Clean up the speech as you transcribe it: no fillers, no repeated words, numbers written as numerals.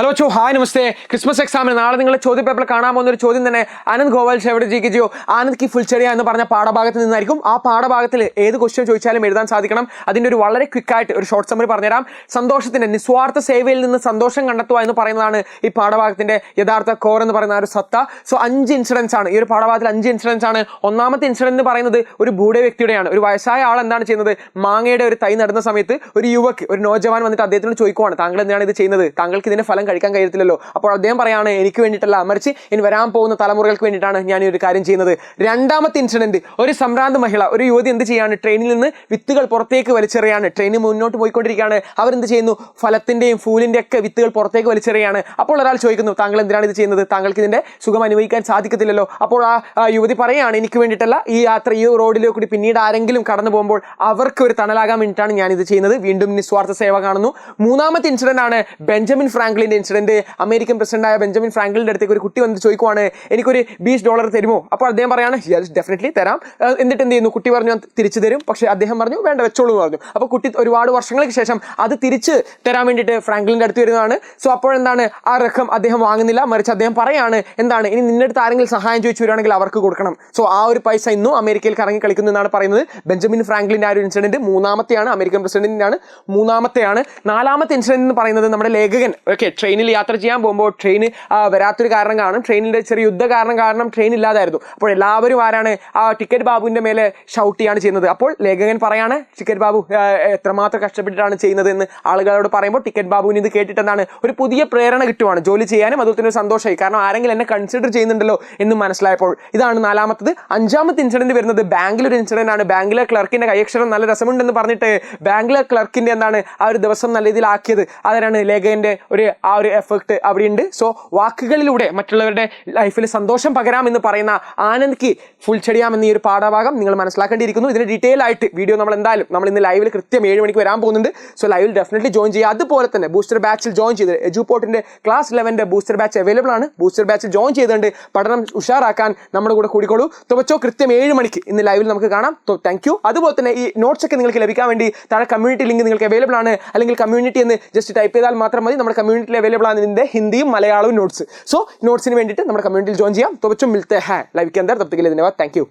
Hello ചോ hi നമസ്തേ. Christmas എക്സാമിന് നാളെ നിങ്ങളുടെ ചോദ്യ പേപ്പറിൽ കാണാൻ പോകുന്ന ഒരു ചോദ്യം തന്നെ ആനന്ദ് ഗോപാൽ ഷെവഡ് ജി കെ ജിയോ ആനന്ദ് കി ഫുൾച്ചെടിയ എന്ന് പറഞ്ഞ പാഠഭാഗത്ത് നിന്നായിരിക്കും. ആ പാഠഭാഗത്തിൽ ഏത് ക്വസ്റ്റ്യൻ ചോദിച്ചാലും എഴുതാൻ സാധിക്കണം. അതിൻ്റെ ഒരു വളരെ ക്വിക്കായിട്ട് ഒരു ഷോർട്ട് സമ്മറി പറഞ്ഞുതരാം. സന്തോഷത്തിന്റെ നിസ്വാർത്ഥ സേവയിൽ നിന്ന് സന്തോഷം കണ്ടെത്തുക എന്ന് പറയുന്നതാണ് ഈ പാഠഭാഗത്തിന്റെ യഥാർത്ഥ കോർ എന്ന് പറയുന്ന ഒരു സത്ത. സോ 5 ഇൻസിഡൻസ് ആണ് ഈ ഒരു പാഠഭാഗത്തിൽ. 5 ഇൻസിഡൻസ് ആണ്. ഒന്നാമത്തെ ഇൻസിഡന്റ് എന്ന് പറയുന്നത് ഒരു ബൂഢ വ്യക്തിയുടെയാണ്. ഒരു വയസ്സായ ആൾ എന്താണ് ചെയ്യുന്നത്, മാങ്ങയുടെ ഒരു തൈ നടുന്ന സമയത്ത് ഒരു യുവക്ക് ഒരു നോജവാൻ വന്നിട്ട് അദ്ദേഹത്തിനോട് ചോദിക്കുവാണ്, താങ്കൾ എന്താണ് ഇത് ചെയ്യുന്നത്, താങ്കൾക്ക് ഇതിന്റെ ഫലം കഴിക്കാൻ കഴിയത്തില്ലല്ലോ. അപ്പോൾ അദ്ദേഹം പറയാണ്, എനിക്ക് വേണ്ടിയിട്ടല്ല, മറിച്ച് ഇനി വരാൻ പോകുന്ന തലമുറകൾക്ക് വേണ്ടിയിട്ടാണ് ഞാൻ ഈ ഒരു കാര്യം ചെയ്യുന്നത്. രണ്ടാമത്തെ ഇൻസിഡന്റ്, ഒരു സംഭ്രാന്ത മഹിള, ഒരു യുവതി എന്ത് ചെയ്യാണ്, ട്രെയിനിൽ നിന്ന് വിത്തുകൾ പുറത്തേക്ക് വലിച്ചെറിയാണ്. ട്രെയിൻ മുന്നോട്ട് പോയിക്കൊണ്ടിരിക്കുകയാണ്. അവരെന്ത് ചെയ്യുന്നു, ഫലത്തിന്റെയും ഫൂലിന്റെ ഒക്കെ വിത്തുകൾ പുറത്തേക്ക് വലിച്ചെറിയാണ്. അപ്പോൾ ഒരാൾ ചോദിക്കുന്നു, താങ്കൾ എന്തിനാണ് ഇത് ചെയ്യുന്നത്, താങ്കൾക്ക് ഇതിന്റെ സുഖം അനുഭവിക്കാൻ സാധിക്കത്തില്ലല്ലോ. അപ്പോൾ ആ യുവതി പറയാണ്, എനിക്ക് വേണ്ടിയിട്ടല്ല, ഈ യാത്ര ഈ റോഡിലേക്ക് കൂടി പിന്നീട് ആരെങ്കിലും കടന്നു പോകുമ്പോൾ അവർക്ക് ഒരു തണലാകാൻ വേണ്ടിയിട്ടാണ് ഞാൻ ഇത് ചെയ്യുന്നത്. വീണ്ടും നിസ്വാർത്ഥ സേവ കാണുന്നു. മൂന്നാമത്തെ ഇൻസിഡന്റ് ആണ് ബെഞ്ചമിൻ ഫ്രാങ്ക്ലിന്റെ ഇൻസിഡന്റ്. അമേരിക്കൻ പ്രസിഡന്റായ ബെഞ്ചമിൻ ഫ്രാങ്ക്ലിന്റെ അടുത്തേക്ക് ഒരു കുട്ടി വന്ന് ചോദിക്കുവാണ്, എനിക്കൊരു $20 തരുമോ? അപ്പോൾ അദ്ദേഹം പറയാണ്, യെസ് ഡെഫിനറ്റ്ലി തരാം. എന്നിട്ട് എന്ത് ചെയ്യുന്നു, കുട്ടി പറഞ്ഞു ഞാൻ തിരിച്ചു തരും. പക്ഷേ അദ്ദേഹം പറഞ്ഞു വേണ്ട, വെച്ചോളൂ പറഞ്ഞു. അപ്പോൾ കുട്ടി ഒരുപാട് വർഷങ്ങൾക്ക് ശേഷം അത് തിരിച്ച് തരാൻ വേണ്ടിയിട്ട് ഫ്രാങ്ക്ലിന്റെ അടുത്ത് വരുന്നതാണ്. സോ അപ്പോഴെന്താണ്, ആ റഖം അദ്ദേഹം വാങ്ങുന്നില്ല, മറിച്ച് അദ്ദേഹം പറയാണ്, എന്താണ്, ഇനി നിന്റെ അടുത്ത് ആരെങ്കിലും സഹായം ചോദിച്ചു വരികയാണെങ്കിൽ അവർക്ക് കൊടുക്കണം. സോ ആ ഒരു പൈസ ഇന്നും അമേരിക്കയിൽ കറങ്ങി കളിക്കുന്നു എന്നാണ് പറയുന്നത്. ബെഞ്ചമിൻ ഫ്രാങ്ക്ലിന്റെ ആ ഒരു ഇൻസിഡന്റ് മൂന്നാമത്തെയാണ്, അമേരിക്കൻ പ്രസിഡന്റിനാണ് മൂന്നാമത്തെയാണ്. നാലാമത്തെ ഇൻസിഡന്റ് എന്ന് പറയുന്നത് നമ്മുടെ ലേഖകൻ ട്രെയിനിൽ യാത്ര ചെയ്യാൻ പോകുമ്പോൾ ട്രെയിൻ വരാത്തൊരു കാരണം കാരണം, ട്രെയിനിന്റെ ചെറിയ യുദ്ധ കാരണം ട്രെയിൻ ഇല്ലാതായിരുന്നു. അപ്പോൾ എല്ലാവരും ആരാണ്, ആ ടിക്കറ്റ് ബാബുവിന്റെ മേലെ ഷൗട്ട് ചെയ്യാണ് ചെയ്യുന്നത്. അപ്പോൾ ലേഖകൻ പറയാണ്, ടിക്കറ്റ് ബാബു എത്രമാത്രം കഷ്ടപ്പെട്ടിട്ടാണ് ചെയ്യുന്നത് എന്ന് ആളുകളോട് പറയുമ്പോൾ ടിക്കറ്റ് ബാബുവിന് ഇത് കേട്ടിട്ട് എന്താണ്, ഒരു പുതിയ പ്രേരണ കിട്ടുവാണ് ജോലി ചെയ്യാനും. അതുപോലെ ഒരു സന്തോഷമായി, കാരണം ആരെങ്കിലും എന്നെ കൺസിഡർ ചെയ്യുന്നുണ്ടല്ലോ എന്ന് മനസ്സിലായപ്പോൾ. ഇതാണ് നാലാമത്തത്. അഞ്ചാമത്തെ ഇൻസിഡന്റ് വരുന്നത് ബാങ്കിലൊരു ഇൻസിഡന്റ് ആണ്. ബാങ്കിലെ ക്ലർക്കിന്റെ കൈയക്ഷരം നല്ല രസമുണ്ടെന്ന് പറഞ്ഞിട്ട് ബാങ്കിലെ ക്ലർക്കിന്റെ എന്താണ് ആ ഒരു ദിവസം നല്ല രീതിയിലാക്കിയത്. അതാണ് ലേഖകന്റെ ആ ഒരു എഫക്ട് അവിടെയുണ്ട്. സോ വാക്കുകളിലൂടെ മറ്റുള്ളവരുടെ ലൈഫിൽ സന്തോഷം പകരാമെന്ന് പറയുന്ന ആനന്ദ് കി ഫുൾച്ചെടിയാം എന്ന ഈ ഒരു പാഠഭാഗം നിങ്ങൾ മനസ്സിലാക്കേണ്ടിയിരിക്കുന്നു. ഇതിന് ഡീറ്റെയിൽ ആയിട്ട് വീഡിയോ നമ്മൾ ഇന്ന് ലൈവിൽ കൃത്യം 7 മണിക്ക് വരാൻ പോകുന്നുണ്ട്. സോ ലൈവിൽ ഡെഫിനറ്റ്ലി ജോയിൻ ചെയ്യുക. അതുപോലെ തന്നെ ബൂസ്റ്റർ ബാച്ചിൽ ജോയിൻ ചെയ്ത് എജുപോർട്ടിന്റെ ക്ലാസ് 11 ബൂസ്റ്റർ ബാച്ച് അവൈലബിൾ ആണ്. ബൂസ്റ്റർ ബാച്ചിൽ ജോയിൻ ചെയ്തുകൊണ്ട് പഠനം ഉഷാറാക്കാൻ നമ്മുടെ കൂടെ കൂടിക്കോളൂ. തുവച്ചോ കൃത്യം 7 മണിക്ക് ഇന്ന് ലൈവിൽ നമുക്ക് കാണാം. Thank you. അതുപോലെ തന്നെ ഈ നോട്ട്സ് ഒക്കെ നിങ്ങൾക്ക് ലഭിക്കാൻ വേണ്ടി താഴെ കമ്മ്യൂണിറ്റി ലിങ്ക് നിങ്ങൾക്ക് അവൈലബിൾ ആണ്. അല്ലെങ്കിൽ കമ്മ്യൂണിറ്റി എന്ന് ജസ്റ്റ് ടൈപ്പ് ചെയ്താൽ മാത്രം മതി. നമ്മുടെ കമ്മ്യൂണിറ്റിയിൽ അവൈലബിൾ ആണ് ഇതിന്റെ ഹിന്ദിയും മലയാളവും നോട്ട്സ്. സോ നോട്ട്സിന് വേണ്ടിയിട്ട് നമ്മുടെ കമ്മ്യൂണിറ്റിയിൽ ജോയിൻ ചെയ്യാം. तो बच्चों मिलते हैं लाइव के अंदर, तब तक के लिए धन्यवाद. Thank you.